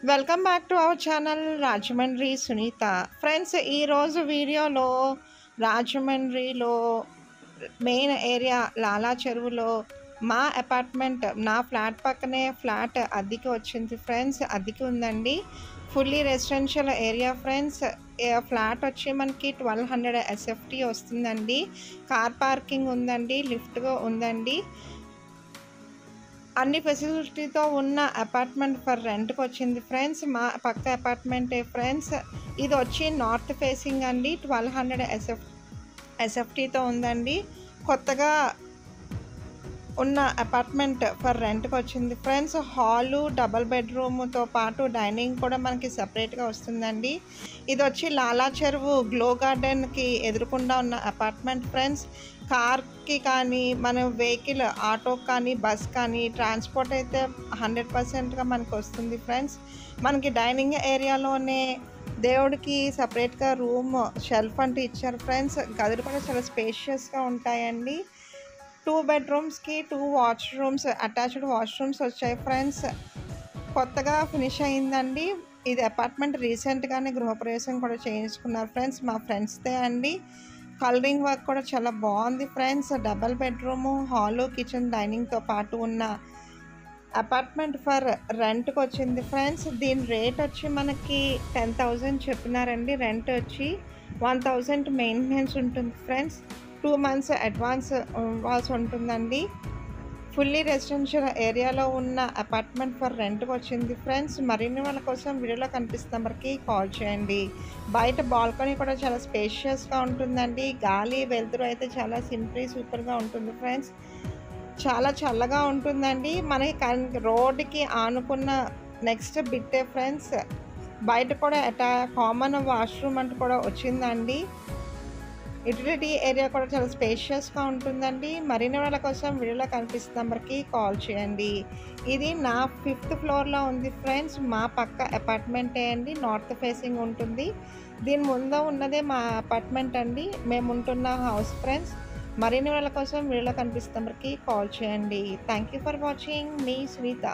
Welcome back to our channel Rajahmundry Sunita. Friends, ఈరోజు వీడియోలో రాజమండ్రిలో మెయిన్ ఏరియా లాలా చెరువులో మా అపార్ట్మెంట్, నా ఫ్లాట్ పక్కనే ఫ్లాట్ అద్దెకి వచ్చింది ఫ్రెండ్స్. అద్దెకి ఉందండి. Fully residential area friends. Flat వచ్చి మనకి 1200 SFT వస్తుందండి. కార్ పార్కింగ్ ఉందండి, లిఫ్ట్ ఉందండి. అన్ని ఫెసిలిటీతో ఉన్న అపార్ట్మెంట్ ఫర్ రెంట్కి వచ్చింది ఫ్రెండ్స్. మా పక్క అపార్ట్మెంటే ఫ్రెండ్స్. ఇది వచ్చి నార్త్ ఫేసింగ్ అండి. 1200 SFTతో ఉందండి. కొత్తగా ఉన్న అపార్ట్మెంట్ ఫర్ రెంట్కి వచ్చింది ఫ్రెండ్స్. హాలు, డబల్ బెడ్రూమ్తో పాటు డైనింగ్ కూడా మనకి సపరేట్గా వస్తుందండి. ఇది వచ్చి లాలా చెరువు గ్లో గార్డెన్కి ఎదురుకుండా ఉన్న అపార్ట్మెంట్ ఫ్రెండ్స్. కార్కి కానీ, మన వెహికల్ ఆటోకి కానీ, బస్ కానీ ట్రాన్స్పోర్ట్ అయితే 100%గా మనకు వస్తుంది ఫ్రెండ్స్. మనకి డైనింగ్ ఏరియాలోనే దేవుడికి సపరేట్గా రూమ్, షెల్ఫ్ అంటే ఇచ్చారు ఫ్రెండ్స్. గదులు కూడా చాలా స్పేషియస్గా ఉంటాయండి. 2 బెడ్రూమ్స్కి 2 వాష్రూమ్స్, అటాచ్డ్ వాష్రూమ్స్ వచ్చాయి ఫ్రెండ్స్. కొత్తగా ఫినిష్ అయిందండి. ఇది అపార్ట్మెంట్ రీసెంట్గానే గృహప్రవేశం కూడా చేయించుకున్నారు ఫ్రెండ్స్. మా ఫ్రెండ్స్దే అండి. కలరింగ్ వర్క్ కూడా చాలా బాగుంది friends. Double bedroom, hall, kitchen, డైనింగ్తో పాటు ఉన్న అపార్ట్మెంట్ ఫర్ రెంట్కి వచ్చింది ఫ్రెండ్స్. దీని రేట్ వచ్చి మనకి 10,000 చెప్పినారండి. రెంట్ వచ్చి 1,000 మెయింటెనెన్స్ ఉంటుంది ఫ్రెండ్స్. 2 months అడ్వాన్స్ ఇవ్వాల్సి ఉంటుందండి. ఫుల్లీ రెసిడెన్షియల్ ఏరియాలో ఉన్న అపార్ట్మెంట్ ఫర్ రెంట్కి వచ్చింది ఫ్రెండ్స్. మరిన్ని వాళ్ళ కోసం వీడియోలో కనిపిస్తున్న నెంబర్కి కాల్ చేయండి. బయట బాల్కనీ కూడా చాలా స్పేషియస్గా ఉంటుందండి. గాలి, వెలుతురు అయితే చాలా సింపుల్ సూపర్గా ఉంటుంది ఫ్రెండ్స్. చాలా చల్లగా ఉంటుందండి. మనకి రోడ్డుకి ఆనుకున్న నెక్స్ట్ బిట్టే ఫ్రెండ్స్. బయట కూడా కామన్ వాష్రూమ్ అంటూ కూడా వచ్చిందండి. యూటిలిటీ ఏరియా కూడా చాలా స్పేషియస్గా ఉంటుందండి. మరిన్ని వాళ్ళ కోసం వీడియోలో కనిపిస్తున్న నెంబర్కి కాల్ చేయండి. ఇది నా 5th ఫ్లోర్లో ఉంది ఫ్రెండ్స్. మా పక్క అపార్ట్మెంటే అండి. నార్త్ ఫేసింగ్ ఉంటుంది. దీని ముందు ఉన్నదే మా అపార్ట్మెంట్ అండి. మేము ఉంటున్న హౌస్ ఫ్రెండ్స్. మరిన్ని వాళ్ళ కోసం వీడియోలో కనిపిస్తున్న నెంబర్కి కాల్ చేయండి. Thank you for watching. మీ సునీత.